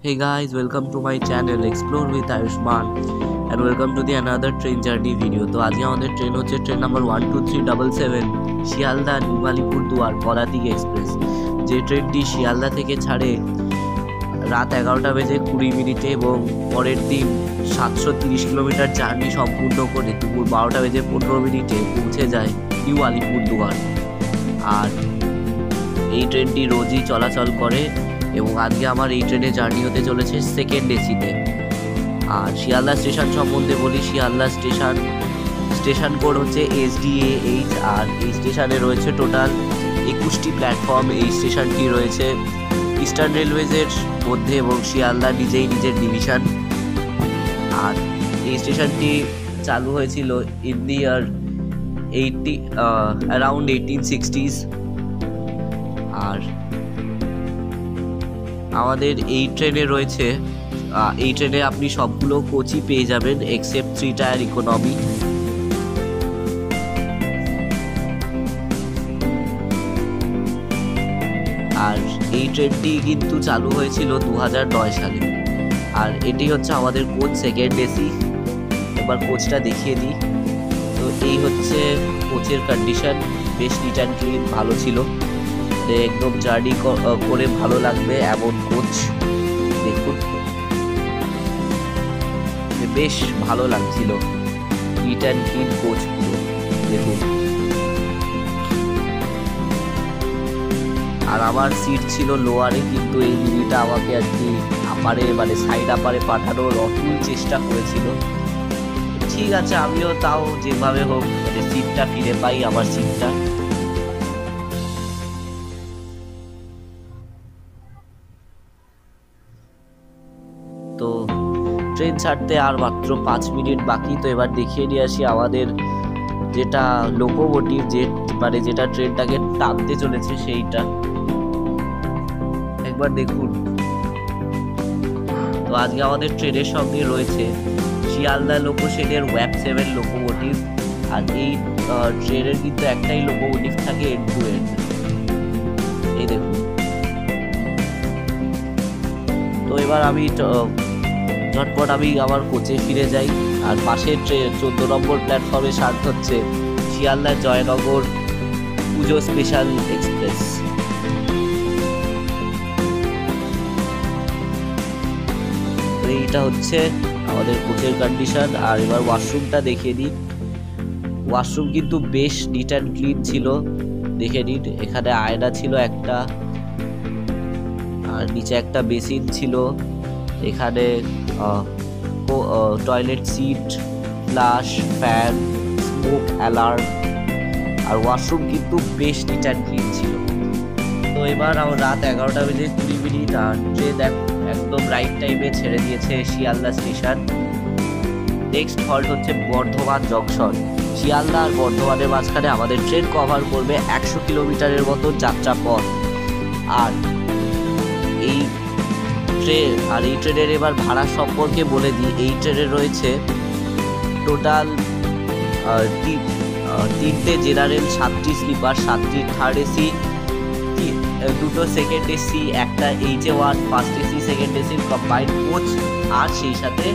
Hey guys, welcome to my channel Explore with Ayushman and welcome to the another train journey video. তো আজকে আমাদের train হচ্ছে train number 12377 Sealdah new Alipurduar পদাতিক express. যে ট্রেনটি শিয়ালদা থেকে ছাড়ে রাত 11:20 এবং পরের দিন 730 কিলোমিটার জার্নি সম্পূর্ণ করে দুপুর 12:15 পৌঁছে যায় নিউ আলিপুরদুয়ার। আর এই ট্রেনটি রোজই চলাচল করে এবং আজকে আমার এই ট্রেনে জার্নি হতে চলেছে সেকেন্ড এসিতে। আর শিয়ালদা স্টেশন সম্বন্ধে বলি, শিয়ালদা স্টেশন কোড হচ্ছে SDAH। আর এই স্টেশনে রয়েছে টোটাল 21টি প্ল্যাটফর্ম। এই স্টেশনটি রয়েছে ইস্টার্ন রেলওয়েজের মধ্যে এবং শিয়ালদা নিজেই নিজের ডিভিশন। আর এই স্টেশনটি চালু হয়েছিল in the year around 1860s। আর আমাদের এই ট্রেনে রয়েছে এই ট্রেনে আপনি সবগুলো কোচই পেয়ে যাবেন এক্সেপ্ট 3 টায়ার ইকোনমি। আর এই ট্রেনটি কিন্তু চালু হয়েছিল 2009 সালে। আর এটি হচ্ছে আমাদের কোচ সেকেন্ড এসি। এবার কোচটা দেখিয়ে দিই। তো এই হচ্ছে কোচের কন্ডিশন, বেশ নিট অ্যান্ড ক্লিন, ভালো ছিল। একদম জার্নি করে ভালো লাগবে এমন কোচ। দেখুন, বেশ ভালো লাগছিল, নিট অ্যান্ড ক্লিন কোচ পুরো। দেখুন, আর আমার সিট ছিল লোয়ারে, কিন্তু এই দিদিটা আমাকে আর কি আপারে মানে সাইড আপারে পাঠানোর অতুল চেষ্টা করেছিল। ঠিক আছে, আমিও তাও যেভাবে হোক মানে সিটটা ফিরে পাই, আমার সিটটা। তো ট্রেন ছাড়তে আর মাত্র 5 মিনিট বাকি। তো এবার দেখিয়ে নিয়ে আসি আমাদের যেটা লোকোমোটিভ, মানে যেটা ট্রেনটাকে টানতে চলেছে সেইটা একবার দেখুন। তো আজকে আমাদের ট্রেনের সঙ্গে রয়েছে শিয়ালদা লোকোশেডের ওয়েব 7 লোকোমোটিভ। আর এই ট্রেনের কিন্তু একটাই লোকোমোটিভ থাকে এন্ড টু এন্ড। এই দেখুন। তো এবার আমি ঝটপট আমার কোচে ফিরে যাই। আর পাশের 14 নম্বর প্ল্যাটফর্মে স্টার্ট হচ্ছে শিয়ালদা জয়নগর পুজো স্পেশাল এক্সপ্রেস। তো এইটা হচ্ছে আমাদের কোচের কন্ডিশন। আর এবার ওয়াশরুমটা দেখিয়ে দিই। ওয়াশরুম কিন্তু বেশ নিট অ্যান্ড ক্লিন ছিল, দেখে নিন। এখানে আয়না ছিল একটা, আর নিচে একটা বেসিন ছিল। এখানে toilet seat, flush, fan, smoke alarm. আর ওয়াশরুম কিন্তু বেশ নিট অ্যান্ড ক্লিন ছিল। তো এবার রাত 11:20 আর ট্রেন একদম রাইট টাইমে ছেড়ে দিয়েছে শিয়ালদা স্টেশন। নেক্সট হল্ট হচ্ছে বর্ধমান জংশন। শিয়ালদা আর বর্ধমানের মাঝখানে আমাদের ট্রেন কভার করবে 100 কিলোমিটারের মতো যাত্রা পথ। আর এই ট্রেনের এবার ভাড়া সম্পর্কে বলে দিই। এই ট্রেনে রয়েছে টোটাল 3টে জেনারেল, 7টি স্লিপার, 7টি থার্ড এসি, 2টো সেকেন্ড এসি, একটা HA1 ফার্স্ট এসি সেকেন্ড এসির কম্বাইন্ড কোচ, আর সেই সাথে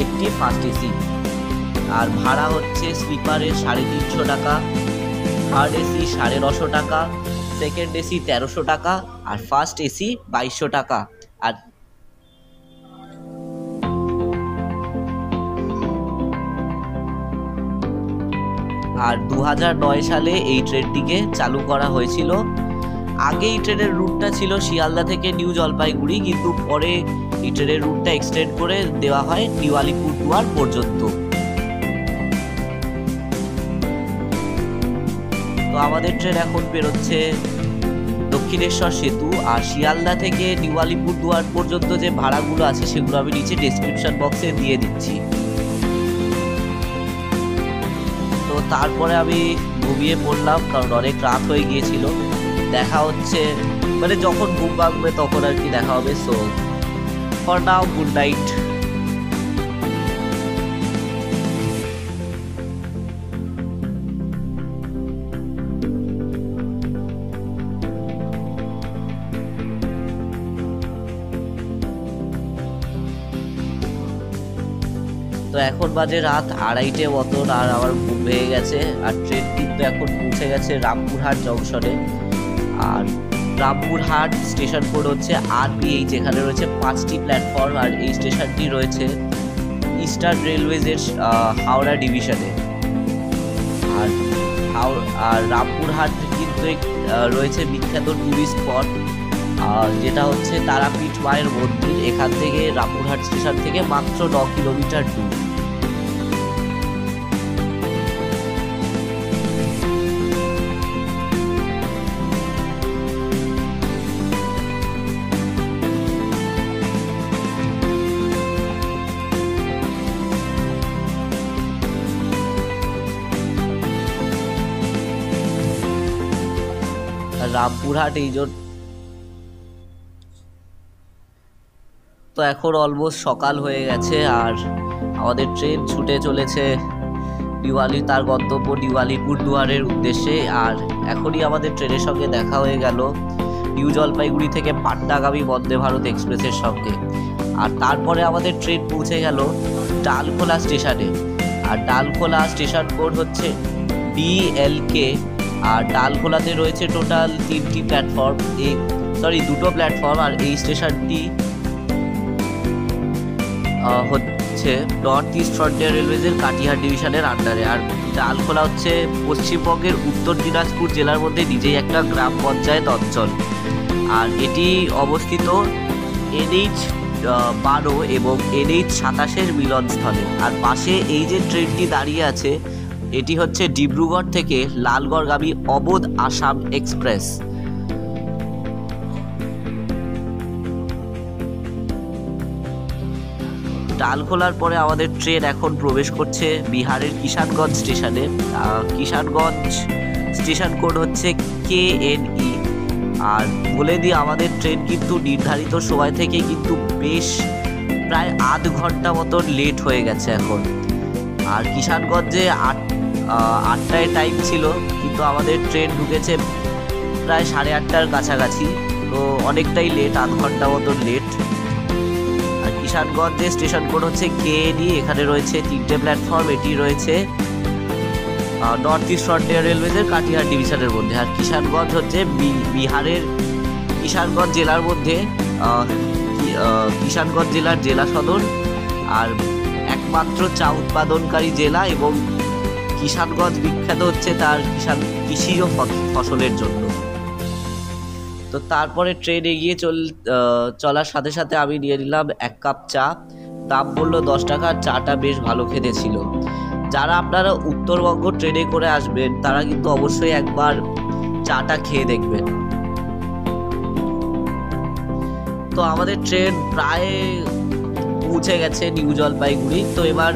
একটি ফার্স্ট এসি। আর ভাড়া হচ্ছে স্লিপারের 350 টাকা, থার্ড এসি 950 টাকা, সেকেন্ড এসি 1300 টাকা, আর ফার্স্ট এসি 2200 টাকা। আর 2009 সালে এই ট্রেনটিকে চালু করা হয়েছিল। আগে এই ট্রেনের রুটটা ছিল শিয়ালদা থেকে নিউ জলপাইগুড়ি, কিন্তু পরে এই ট্রেনের রুটটা এক্সটেন্ড করে দেওয়া হয় নিউ আলিপুরদুয়ার পর্যন্ত। তো আমাদের ট্রেন এখন বেরোচ্ছে দক্ষিণেশ্বর সেতু। আর শিয়ালদা থেকে নিউ আলিপুরদুয়ার পর্যন্ত যে ভাড়াগুলো আছে সেগুলো আমি নিচে ডেসক্রিপশন বক্সে দিয়ে দিচ্ছি। তো তারপরে আমি ঘুমিয়ে পড়লাম, কারণ অনেক রাত হয়ে গিয়েছিল। দেখা হচ্ছে মানে যখন ঘুম ভাঙবে তখন আর কি দেখা হবে। So for now, good night. তো এখন বাজে রাত 2:30 মতন, আর আমার ঘুম ভেঙে গেছে। আর ট্রেন কিন্তু এখন পৌঁছে গেছে রামপুরহাট জংশনে। আর রামপুরহাট স্টেশন কোড হচ্ছে RPH, যেখানে রয়েছে 5টি প্ল্যাটফর্ম। আর এই স্টেশনটি রয়েছে ইস্টার্ন রেলওয়েজের হাওড়া ডিভিশনে। আর রামপুরহাট কিন্তু রয়েছে বিখ্যাত টুরিস্ট স্পট, যেটা হচ্ছে তারাপীঠ মায়ের মন্দির। এখান থেকে রামপুরহাট স্টেশন থেকে মাত্র 9 কিলোমিটার দূর। রামপুরহাট এই জন্য তো এখন অলমোস্ট সকাল হয়ে গেছে, আর আমাদের ট্রেন ছুটে চলেছে তার গন্তব্য নিউআলিপুর দুয়ারের উদ্দেশ্যে। আর এখনই আমাদের ট্রেনের সঙ্গে দেখা হয়ে গেল নিউ জলপাইগুড়ি থেকে পাটনাগামী বন্দে ভারত এক্সপ্রেসের সঙ্গে। আর তারপরে আমাদের ট্রেন পৌঁছে গেল ডালখোলা স্টেশনে। আর ডালখোলা স্টেশন কোড হচ্ছে DLK। আর ডালখোলাতে রয়েছে টোটাল 3টি প্ল্যাটফর্ম, দুটো প্ল্যাটফর্ম। আর এই স্টেশনটি হচ্ছে নর্থ ইস্ট ফ্রন্টিয়ার রেলওয়েজের কাটিহার ডিভিশনের আন্ডারে। আর ডালখোলা হচ্ছে পশ্চিমবঙ্গের উত্তর দিনাজপুর জেলার মধ্যে নিজেই একটা গ্রাম পঞ্চায়েত অঞ্চল। আর এটি অবস্থিত NH-12 এবং NH-27 মিলনস্থলে। আর পাশে এই যে ট্রেনটি দাঁড়িয়ে আছে, এটি হচ্ছে ডিব্রুগড় থেকে লালগড়গামী অবোধ আসাম এক্সপ্রেস। ডালখোলার পরে আমাদের ট্রেন এখন প্রবেশ করছে বিহারের কিষানগঞ্জ স্টেশনে। কিষানগঞ্জ স্টেশন কোড হচ্ছে KNE। আর বলে দিই, আমাদের ট্রেন কিন্তু নির্ধারিত সময় থেকে কিন্তু বেশ প্রায় আধ ঘন্টা মতন লেট হয়ে গেছে এখন। আর কিষানগঞ্জে 8টায় টাইম ছিল, কিন্তু আমাদের ট্রেন ঢুকেছে প্রায় 8:30টার কাছাকাছি। তো অনেকটাই লেট, আধ ঘন্টা মতন লেট। আর কিষানগঞ্জে স্টেশন কোড হচ্ছে KNE। এখানে রয়েছে 3টে প্ল্যাটফর্ম। এটি রয়েছে নর্থ ইস্ট ফ্রন্টিয়ার রেলওয়েজের কাটিহার ডিভিশনের মধ্যে। আর কিষানগঞ্জ হচ্ছে বিহারের কিষানগঞ্জ জেলার মধ্যে কিষানগঞ্জ জেলার জেলা সদর আর একমাত্র চা উৎপাদনকারী জেলা। এবং কিষানগঞ্জ বিখ্যাত হচ্ছে তার কৃষি ও ফসলের জন্য। তো তারপরে ট্রেন এগিয়ে চলার সাথে সাথে আমি নিয়ে নিলাম 1 কাপ চা। দাম বললো 10 টাকা। চাটা বেশ ভালো খেতে ছিল। যারা আপনারা উত্তরবঙ্গ ট্রেনে করে আসবেন, তারা কিন্তু অবশ্যই একবার চাটা খেয়ে দেখবেন। তো আমাদের ট্রেন প্রায় পৌঁছে গেছে নিউ জলপাইগুড়ি। তো এবার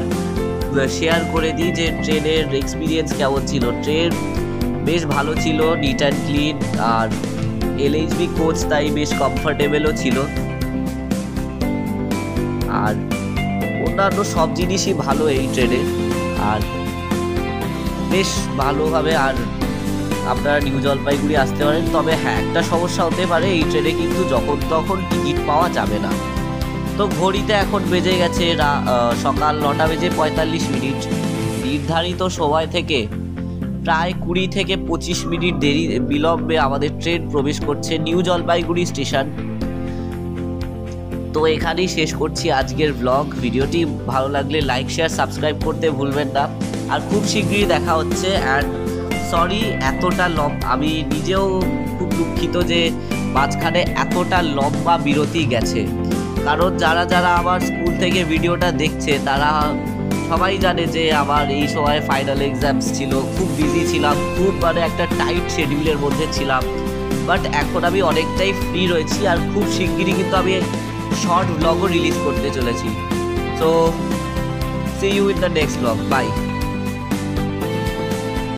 শেয়ার করে দিই যে ট্রেনের এক্সপিরিয়েন্স কেমন ছিল। ট্রেন বেশ ভালো ছিল, নিট অ্যান্ড ক্লিন। আর LHB কোচ তাই বেশ কমফোর্টেবলও ছিল। আর অন্যান্য সব জিনিসই ভালো এই ট্রেনে। আর বেশ ভালোভাবে আর আপনারা নিউ জলপাইগুড়ি আসতে পারেন। তবে হ্যাঁ, একটা সমস্যা হতে পারে, এই ট্রেনে কিন্তু যখন তখন টিকিট পাওয়া যাবে না। তো ঘড়িতে এখন বেজে গেছে সকাল 9:45। নির্ধারিত সময় থেকে প্রায় 20 থেকে 25 মিনিট বিলম্বে আমাদের ট্রেন প্রবেশ করছে নিউ জলপাইগুড়ি স্টেশন। তো এখানেই শেষ করছি আজকের ব্লগ। ভিডিওটি ভালো লাগলে লাইক, শেয়ার, সাবস্ক্রাইব করতে ভুলবেন না। আর খুব শীঘ্রই দেখা হচ্ছে। অ্যান্ড সরি এতটা আমি নিজেও খুব দুঃখিত যে মাঝখানে এতটা লম্বা বিরতি গেছে। কারণ যারা যারা আমার স্কুল থেকে ভিডিওটা দেখছে, তারা সবাই জানে যে আমার এই সময় ফাইনাল এক্সামস ছিল, খুব বিজি ছিলাম, খুব একটা টাইট শিডিউলের মধ্যে ছিলাম। বাট এখন আমি অনেকটাই ফ্রি রয়েছি। আর খুব শিগগিরই কিন্তু আমি শর্ট ব্লগও রিলিজ করতে চলেছি। So see you in the next blog. By.